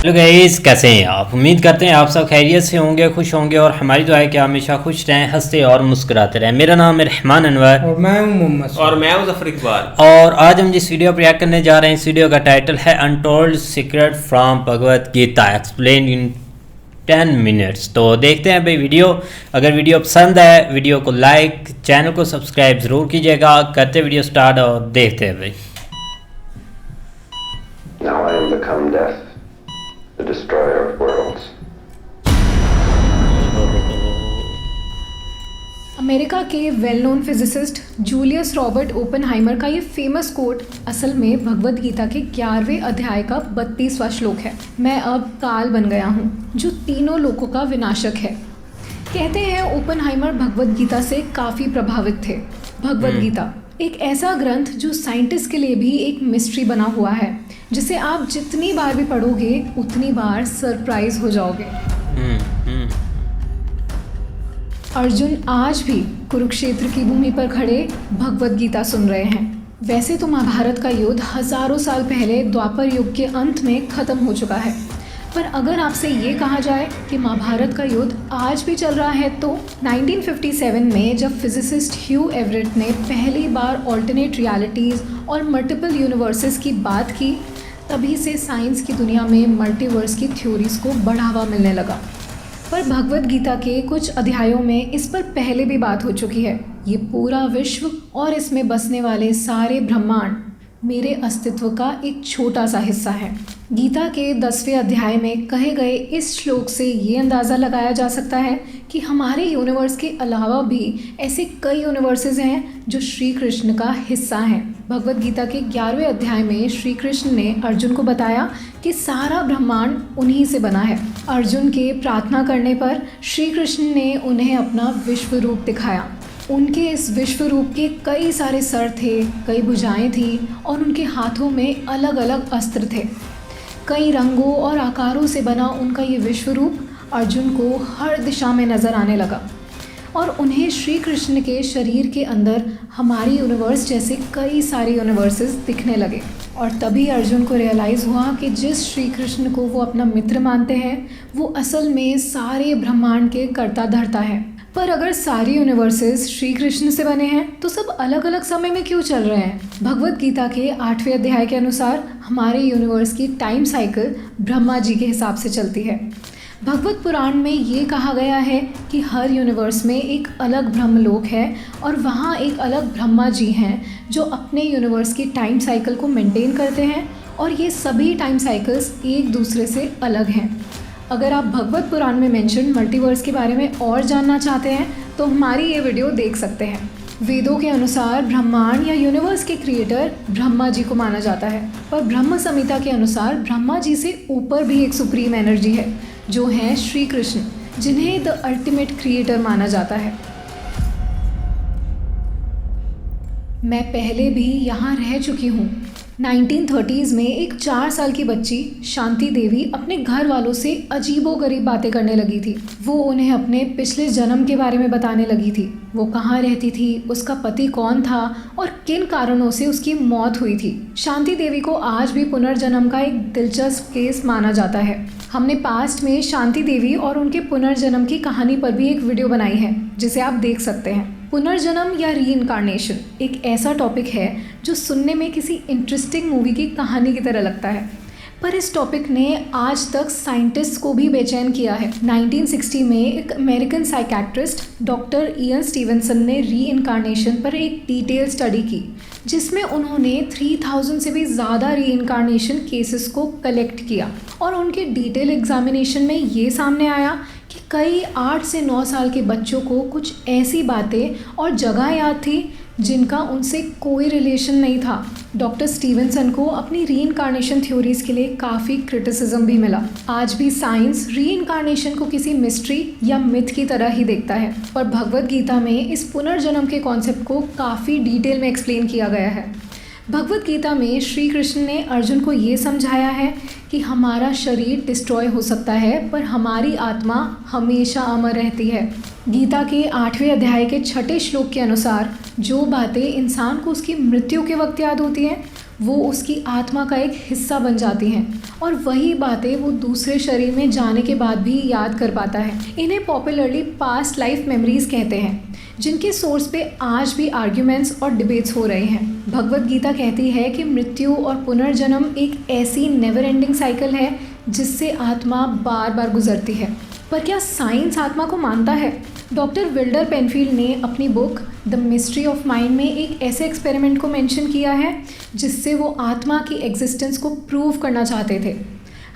Hello guys, कैसे हैं आप। उम्मीद करते हैं आप सब खैरियत से होंगे, खुश होंगे और हमारी दुआ है कि हमेशा खुश रहें, हंसते और मुस्कुराते रहें। मेरा नाम है रहमान अनवर और मैं हूं मोहम्मद और मैं हूं जफर इकबाल। और आज हम जिस वीडियो पर रिएक्ट करने जा रहे हैं, इस वीडियो का टाइटल है untold secret from Bhagavad Gita explain in 10 minutes. तो देखते हैं भाई वीडियो। अगर वीडियो पसंद है वीडियो को लाइक, चैनल को सब्सक्राइब ज़रूर कीजिएगा। करते वीडियो स्टार्ट और देखते हैं भाई। Now I am become death, the destroyer of worlds. America के well known physicist Julius Robert Oppenheimer का ये फेमस कोट असल में भगवद गीता के 11वें अध्याय का 32वां श्लोक है। मैं अब काल बन गया हूँ जो तीनों लोकों का विनाशक है। कहते हैं ओपेनहाइमर भगवद गीता से काफ़ी प्रभावित थे। भगवद गीता एक ऐसा ग्रंथ जो साइंटिस्ट के लिए भी एक मिस्ट्री बना हुआ है, जिसे आप जितनी बार भी पढ़ोगे उतनी बार सरप्राइज हो जाओगे। अर्जुन आज भी कुरुक्षेत्र की भूमि पर खड़े भगवद गीता सुन रहे हैं। वैसे तो महाभारत का युद्ध हजारों साल पहले द्वापर युग के अंत में खत्म हो चुका है, पर अगर आपसे ये कहा जाए कि महाभारत का युद्ध आज भी चल रहा है तो 1957 में जब फिजिसिस्ट ह्यू एवरेट ने पहली बार ऑल्टरनेट रियलिटीज़ और मल्टीपल यूनिवर्सेस की बात की, तभी से साइंस की दुनिया में मल्टीवर्स की थ्योरीज को बढ़ावा मिलने लगा। पर भगवद गीता के कुछ अध्यायों में इस पर पहले भी बात हो चुकी है। ये पूरा विश्व और इसमें बसने वाले सारे ब्रह्मांड मेरे अस्तित्व का एक छोटा सा हिस्सा है। गीता के 10वें अध्याय में कहे गए इस श्लोक से ये अंदाज़ा लगाया जा सकता है कि हमारे यूनिवर्स के अलावा भी ऐसे कई यूनिवर्सेस हैं जो श्री कृष्ण का हिस्सा हैं। भगवद गीता के 11वें अध्याय में श्री कृष्ण ने अर्जुन को बताया कि सारा ब्रह्मांड उन्हीं से बना है। अर्जुन के प्रार्थना करने पर श्री कृष्ण ने उन्हें अपना विश्व रूप दिखाया। उनके इस विश्व रूप के कई सारे सर थे, कई भुजाएं थी और उनके हाथों में अलग अलग अस्त्र थे। कई रंगों और आकारों से बना उनका ये विश्व रूप अर्जुन को हर दिशा में नज़र आने लगा और उन्हें श्री कृष्ण के शरीर के अंदर हमारी यूनिवर्स जैसे कई सारे यूनिवर्सेस दिखने लगे। और तभी अर्जुन को रियलाइज़ हुआ कि जिस श्री कृष्ण को वो अपना मित्र मानते हैं वो असल में सारे ब्रह्मांड के कर्ता धर्ता है। पर अगर सारी यूनिवर्सेस श्री कृष्ण से बने हैं तो सब अलग अलग समय में क्यों चल रहे हैं। भगवद गीता के 8वें अध्याय के अनुसार हमारे यूनिवर्स की टाइम साइकिल ब्रह्मा जी के हिसाब से चलती है। भगवत पुराण में ये कहा गया है कि हर यूनिवर्स में एक अलग ब्रह्मलोक है और वहाँ एक अलग ब्रह्मा जी हैं जो अपने यूनिवर्स की टाइम साइकिल को मेंटेन करते हैं और ये सभी टाइम साइकिल्स एक दूसरे से अलग हैं। अगर आप भगवत पुराण में मेंशन मल्टीवर्स के बारे में और जानना चाहते हैं तो हमारी ये वीडियो देख सकते हैं। वेदों के अनुसार ब्रह्मांड या यूनिवर्स के क्रिएटर ब्रह्मा जी को माना जाता है, पर ब्रह्म संहिता के अनुसार ब्रह्मा जी से ऊपर भी एक सुप्रीम एनर्जी है जो हैं श्री कृष्ण, जिन्हें द अल्टीमेट क्रिएटर माना जाता है। मैं पहले भी यहाँ रह चुकी हूँ। 1930s में एक 4 साल की बच्ची शांति देवी अपने घर वालों से अजीबोगरीब बातें करने लगी थी। वो उन्हें अपने पिछले जन्म के बारे में बताने लगी थी। वो कहाँ रहती थी, उसका पति कौन था और किन कारणों से उसकी मौत हुई थी। शांति देवी को आज भी पुनर्जन्म का एक दिलचस्प केस माना जाता है। हमने पास्ट में शांति देवी और उनके पुनर्जन्म की कहानी पर भी एक वीडियो बनाई है जिसे आप देख सकते हैं। पुनर्जन्म या रीइंकार्नेशन एक ऐसा टॉपिक है जो सुनने में किसी इंटरेस्टिंग मूवी की कहानी की तरह लगता है, पर इस टॉपिक ने आज तक साइंटिस्ट को भी बेचैन किया है। 1960 में एक American psychiatrist doctor Ian Stevenson ने रीइंकार्नेशन पर एक डिटेल स्टडी की, जिसमें उन्होंने 3000 से भी ज़्यादा रीइंकार्नेशन केसेस को कलेक्ट किया और उनके डिटेल एग्जामिनेशन में ये सामने आया कि कई 8 से 9 साल के बच्चों को कुछ ऐसी बातें और जगह याद थी जिनका उनसे कोई रिलेशन नहीं था। डॉक्टर स्टीवनसन को अपनी रीइंकार्नेशन थ्योरीज के लिए काफ़ी क्रिटिसिज्म भी मिला। आज भी साइंस रीइंकार्नेशन को किसी मिस्ट्री या मिथ की तरह ही देखता है, पर भगवद गीता में इस पुनर्जन्म के कॉन्सेप्ट को काफ़ी डिटेल में एक्सप्लेन किया गया है। भगवद गीता में श्री कृष्ण ने अर्जुन को ये समझाया है कि हमारा शरीर डिस्ट्रॉय हो सकता है पर हमारी आत्मा हमेशा अमर रहती है। गीता के 8वें अध्याय के 6ठे श्लोक के अनुसार जो बातें इंसान को उसकी मृत्यु के वक्त याद होती हैं वो उसकी आत्मा का एक हिस्सा बन जाती हैं और वही बातें वो दूसरे शरीर में जाने के बाद भी याद कर पाता है। इन्हें पॉपुलरली पास्ट लाइफ मेमोरीज कहते हैं, जिनके सोर्स पे आज भी आर्ग्यूमेंट्स और डिबेट्स हो रहे हैं। भगवद गीता कहती है कि मृत्यु और पुनर्जन्म एक ऐसी नेवर एंडिंग साइकिल है जिससे आत्मा बार बार गुजरती है। पर क्या साइंस आत्मा को मानता है? डॉक्टर विल्डर पेनफील्ड ने अपनी book the mystery of mind में एक ऐसे एक्सपेरिमेंट को मेंशन किया है जिससे वो आत्मा की एग्जिस्टेंस को प्रूव करना चाहते थे।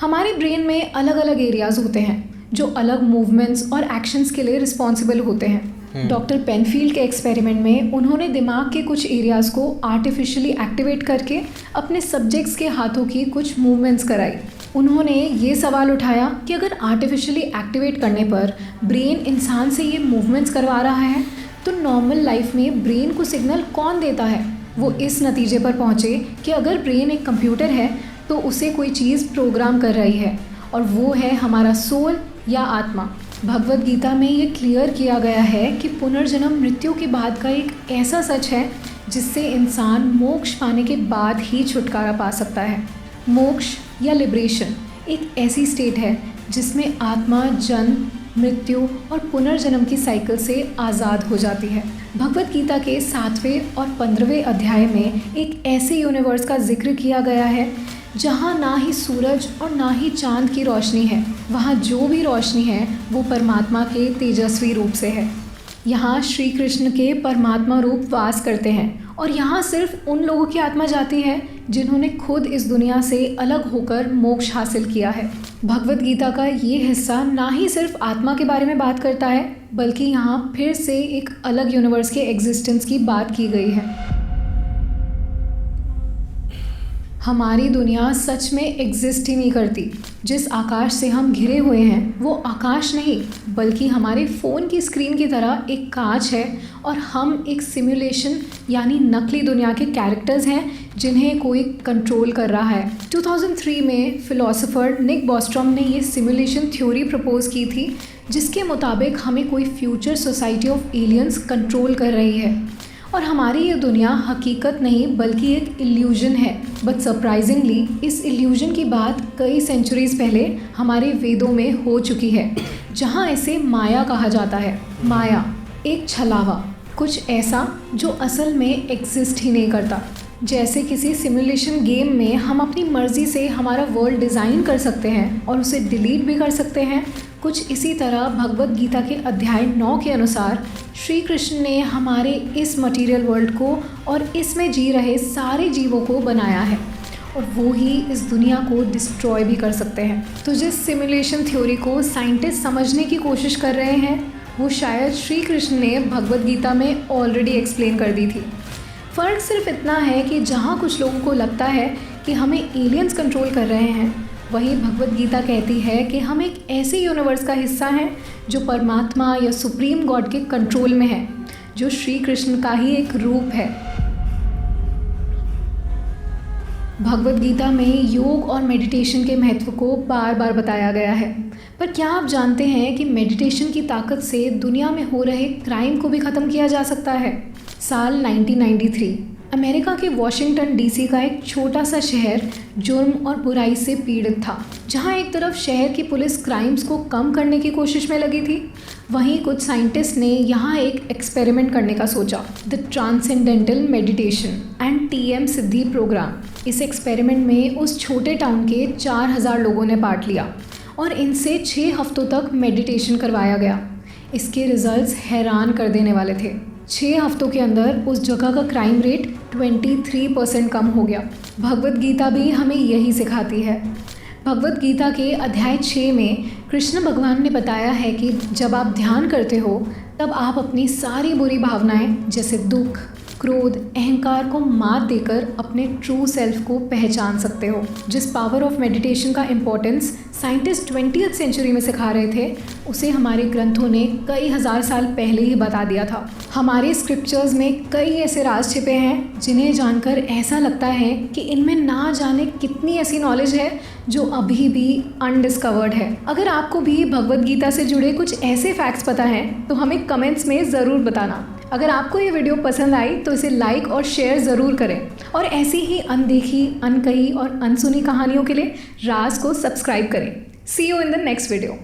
हमारे ब्रेन में अलग अलग एरियाज होते हैं जो अलग मूवमेंट्स और एक्शंस के लिए रिस्पॉन्सिबल होते हैं। डॉक्टर पेनफील्ड के एक्सपेरिमेंट में उन्होंने दिमाग के कुछ एरियाज़ को आर्टिफिशियली एक्टिवेट करके अपने सब्जेक्ट्स के हाथों की कुछ मूवमेंट्स कराई। उन्होंने ये सवाल उठाया कि अगर आर्टिफिशियली एक्टिवेट करने पर ब्रेन इंसान से ये मूवमेंट्स करवा रहा है तो नॉर्मल लाइफ में ब्रेन को सिग्नल कौन देता है। वो इस नतीजे पर पहुँचे कि अगर ब्रेन एक कंप्यूटर है तो उसे कोई चीज़ प्रोग्राम कर रही है और वो है हमारा सोल या आत्मा। भगवद गीता में ये क्लियर किया गया है कि पुनर्जन्म मृत्यु के बाद का एक ऐसा सच है जिससे इंसान मोक्ष पाने के बाद ही छुटकारा पा सकता है। मोक्ष या लिबरेशन एक ऐसी स्टेट है जिसमें आत्मा जन्म, मृत्यु और पुनर्जन्म की साइकिल से आज़ाद हो जाती है। भगवद गीता के 7वें और 15वें अध्याय में एक ऐसे यूनिवर्स का जिक्र किया गया है जहाँ ना ही सूरज और ना ही चांद की रोशनी है। वहाँ जो भी रोशनी है वो परमात्मा के तेजस्वी रूप से है। यहाँ श्री कृष्ण के परमात्मा रूप वास करते हैं और यहाँ सिर्फ उन लोगों की आत्मा जाती है जिन्होंने खुद इस दुनिया से अलग होकर मोक्ष हासिल किया है। भगवद गीता का ये हिस्सा ना ही सिर्फ आत्मा के बारे में बात करता है बल्कि यहाँ फिर से एक अलग यूनिवर्स के एग्जिस्टेंस की बात की गई है। हमारी दुनिया सच में एग्जिस्ट ही नहीं करती। जिस आकाश से हम घिरे हुए हैं वो आकाश नहीं बल्कि हमारे फ़ोन की स्क्रीन की तरह एक कांच है और हम एक सिमुलेशन यानी नकली दुनिया के कैरेक्टर्स हैं जिन्हें कोई कंट्रोल कर रहा है। 2003 में फिलोसोफर निक बॉस्ट्रॉम ने ये सिमुलेशन थ्योरी प्रपोज की थी जिसके मुताबिक हमें कोई future society of aliens control कर रही है और हमारी ये दुनिया हकीकत नहीं बल्कि एक इल्यूजन है। बट सरप्राइजिंगली इस इल्यूजन की बात कई सेंचुरीज पहले हमारे वेदों में हो चुकी है जहाँ इसे माया कहा जाता है। माया एक छलावा, कुछ ऐसा जो असल में एग्जिस्ट ही नहीं करता। जैसे किसी सिमुलेशन गेम में हम अपनी मर्ज़ी से हमारा वर्ल्ड डिज़ाइन कर सकते हैं और उसे डिलीट भी कर सकते हैं, कुछ इसी तरह भगवद गीता के अध्याय 9 के अनुसार श्री कृष्ण ने हमारे इस मटेरियल वर्ल्ड को और इसमें जी रहे सारे जीवों को बनाया है और वो ही इस दुनिया को डिस्ट्रॉय भी कर सकते हैं। तो जिस सिमुलेशन थ्योरी को साइंटिस्ट समझने की कोशिश कर रहे हैं वो शायद श्री कृष्ण ने भगवद गीता में ऑलरेडी एक्सप्लेन कर दी थी। फ़र्क सिर्फ इतना है कि जहाँ कुछ लोगों को लगता है कि हमें एलियंस कंट्रोल कर रहे हैं, वहीं भगवद गीता कहती है कि हम एक ऐसे यूनिवर्स का हिस्सा हैं जो परमात्मा या सुप्रीम गॉड के कंट्रोल में है, जो श्री कृष्ण का ही एक रूप है। भगवद गीता में योग और मेडिटेशन के महत्व को बार बार बताया गया है। पर क्या आप जानते हैं कि मेडिटेशन की ताकत से दुनिया में हो रहे क्राइम को भी ख़त्म किया जा सकता है? साल 1993 अमेरिका के वॉशिंगटन डीसी का एक छोटा सा शहर जुर्म और बुराई से पीड़ित था। जहां एक तरफ शहर की पुलिस क्राइम्स को कम करने की कोशिश में लगी थी, वहीं कुछ साइंटिस्ट ने यहां एक एक्सपेरिमेंट करने का सोचा, the transcendental meditation and TM Siddhi programme. इस एक्सपेरिमेंट में उस छोटे टाउन के 4000 लोगों ने पार्ट लिया और इनसे 6 हफ्तों तक मेडिटेशन करवाया गया। इसके रिजल्ट्स हैरान कर देने वाले थे। 6 हफ्तों के अंदर उस जगह का क्राइम रेट 23% कम हो गया। भगवद गीता भी हमें यही सिखाती है। भगवद गीता के अध्याय 6 में कृष्ण भगवान ने बताया है कि जब आप ध्यान करते हो तब आप अपनी सारी बुरी भावनाएं जैसे दुख, क्रोध, अहंकार को मात देकर अपने ट्रू सेल्फ को पहचान सकते हो। जिस पावर ऑफ मेडिटेशन का इम्पोर्टेंस साइंटिस्ट 20th सेंचुरी में सिखा रहे थे, उसे हमारे ग्रंथों ने कई हजार साल पहले ही बता दिया था। हमारे स्क्रिप्चर्स में कई ऐसे राज छिपे हैं जिन्हें जानकर ऐसा लगता है कि इनमें ना जाने कितनी ऐसी नॉलेज है जो अभी भी अनडिस्कवर्ड है। अगर आपको भी भगवद गीता से जुड़े कुछ ऐसे फैक्ट्स पता हैं तो हमें कमेंट्स में ज़रूर बताना। अगर आपको ये वीडियो पसंद आई तो इसे लाइक और शेयर ज़रूर करें और ऐसी ही अनदेखी, अनकही और अनसुनी कहानियों के लिए राज को सब्सक्राइब करें। See you in the next video.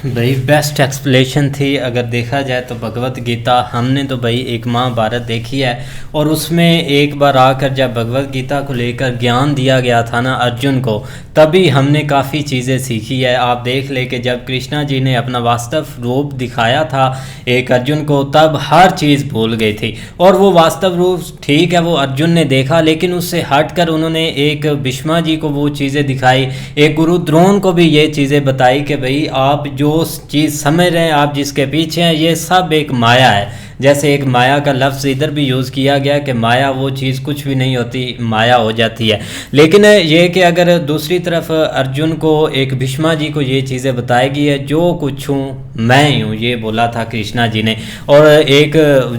भाई बेस्ट एक्सप्लेनेशन थी। अगर देखा जाए तो भगवत गीता, हमने तो भाई एक महाभारत देखी है और उसमें एक बार आकर जब भगवत गीता को लेकर ज्ञान दिया गया था ना अर्जुन को, तभी हमने काफ़ी चीज़ें सीखी है। आप देख ले कि जब कृष्णा जी ने अपना वास्तव रूप दिखाया था एक अर्जुन को, तब हर चीज़ भूल गई थी। और वो वास्तव रूप ठीक है वो अर्जुन ने देखा, लेकिन उससे हटकर उन्होंने एक भीष्मा जी को वो चीज़ें दिखाई, एक गुरु द्रोण को भी ये चीज़ें बताई कि भाई आप जो चीज़ समझ रहे हैं, आप जिसके पीछे हैं, ये सब एक माया है। जैसे एक माया का लफ्ज़ इधर भी यूज़ किया गया कि माया वो चीज़ कुछ भी नहीं होती, माया हो जाती है। लेकिन ये कि अगर दूसरी तरफ अर्जुन को एक भीष्मा जी को ये चीज़ें बताएगी है, जो कुछ हूँ मैं ही हूँ, ये बोला था कृष्णा जी ने। और एक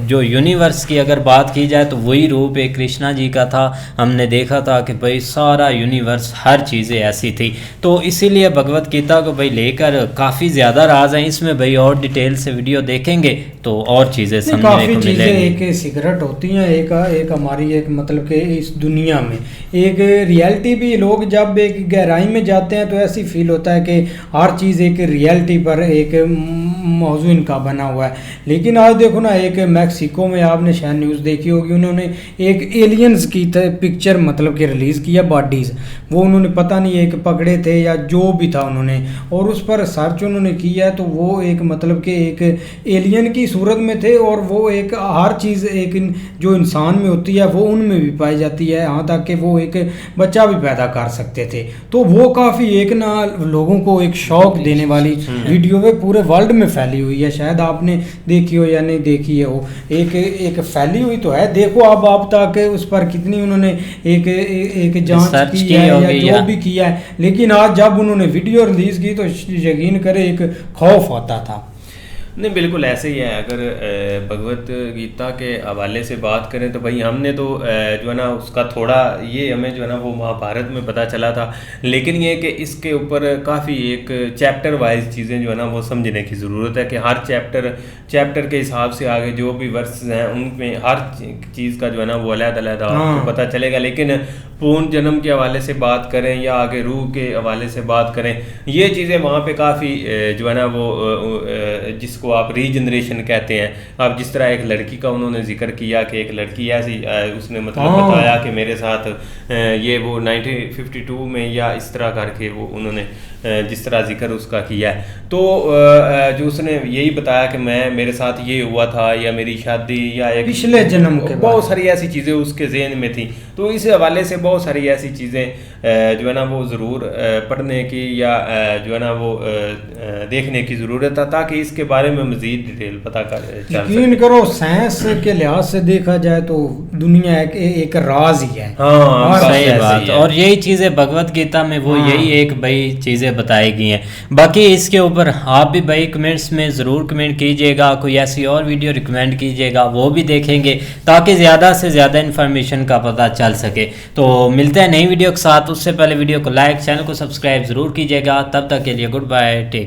जो यूनिवर्स की अगर बात की जाए तो वही रूप एक कृष्णा जी का था। हमने देखा था कि भाई सारा यूनिवर्स, हर चीज़ें ऐसी थी। तो इसीलिए भगवत गीता को भाई लेकर काफ़ी ज़्यादा राज हैं इसमें भाई, और डिटेल से वीडियो देखेंगे तो और चीज़ें काफ़ी चीज़ें एक सीक्रेट होती हैं, एक हमारी एक मतलब कि इस दुनिया में एक रियलिटी भी, लोग जब एक गहराई में जाते हैं तो ऐसी फील होता है कि हर चीज़ एक रियलिटी पर एक मौजू इनका बना हुआ है। लेकिन आज देखो ना, एक मैक्सिको में आपने शायद न्यूज़ देखी होगी, उन्होंने एक एलियंस की पिक्चर मतलब कि रिलीज़ किया, बॉडीज़, वो उन्होंने पता नहीं एक पकड़े थे या जो भी था उन्होंने, और उस पर सर्च उन्होंने किया तो वो एक मतलब कि एक एलियन की सूरत में थे। और वो एक हर चीज़ एक जो इंसान में होती है वो उनमें भी पाई जाती है, यहाँ तक कि वो एक बच्चा भी पैदा कर सकते थे। तो वो काफ़ी एक ना लोगों को एक शौक देने वाली वीडियो है, पूरे वर्ल्ड में फैली हुई है। शायद आपने देखी हो या नहीं देखी है, वो एक फैली हुई तो है। देखो अब आप तक उस पर कितनी उन्होंने एक जांच की है या जो भी किया है, लेकिन आज जब उन्होंने वीडियो रिलीज़ की तो यकीन करे एक खौफ आता था। नहीं, बिल्कुल ऐसे ही है। अगर भगवत गीता के हवाले से बात करें तो भाई हमने तो जो है ना उसका थोड़ा ये हमें जो है ना वो महाभारत में पता चला था, लेकिन ये कि इसके ऊपर काफ़ी एक चैप्टर वाइज चीज़ें जो है ना वो समझने की ज़रूरत है कि हर चैप्टर के हिसाब से आगे जो भी वर्स हैं उनमें हर चीज़ का जो है ना वो अलग-अलग आपको पता चलेगा। लेकिन पूर्ण जन्म के हवाले से बात करें या आगे रूह के हवाले से बात करें, ये चीज़ें वहाँ पे काफ़ी जो है ना वो जिसको आप रीजनरेशन कहते हैं। अब जिस तरह एक लड़की का उन्होंने जिक्र किया कि एक लड़की ऐसी उसने मतलब बताया कि मेरे साथ ये वो 1952 में या इस तरह करके वो उन्होंने जिस तरह जिक्र उसका किया है, तो जो उसने यही बताया कि मेरे साथ ये हुआ था या मेरी शादी या एक पिछले जन्म के बहुत सारी ऐसी चीज़ें उसके ज़हन में थी। तो इस हवाले से बहुत सारी ऐसी चीज़ें जो है ना वो ज़रूर पढ़ने की या जो है ना वो देखने की ज़रूरत है, ताकि इसके बारे में मज़ीद डिटेल पता कर। यकीन करो साइंस के लिहाज से देखा जाए तो दुनिया एक राज ही है। हाँ, सही बात। और यही चीज़ें भगवत गीता में वो यही एक भाई चीज़ें बताई गई हैं। बाकी इसके ऊपर आप भी भाई कमेंट्स में ज़रूर कमेंट कीजिएगा, कोई ऐसी और वीडियो रिकमेंड कीजिएगा, वो भी देखेंगे ताकि ज़्यादा से ज़्यादा इन्फॉर्मेशन का पता चल सके। तो मिलते हैं नई वीडियो के साथ, उससे पहले वीडियो को लाइक, चैनल को सब्सक्राइब ज़रूर कीजिएगा। तब तक के लिए गुड बाय, टेक।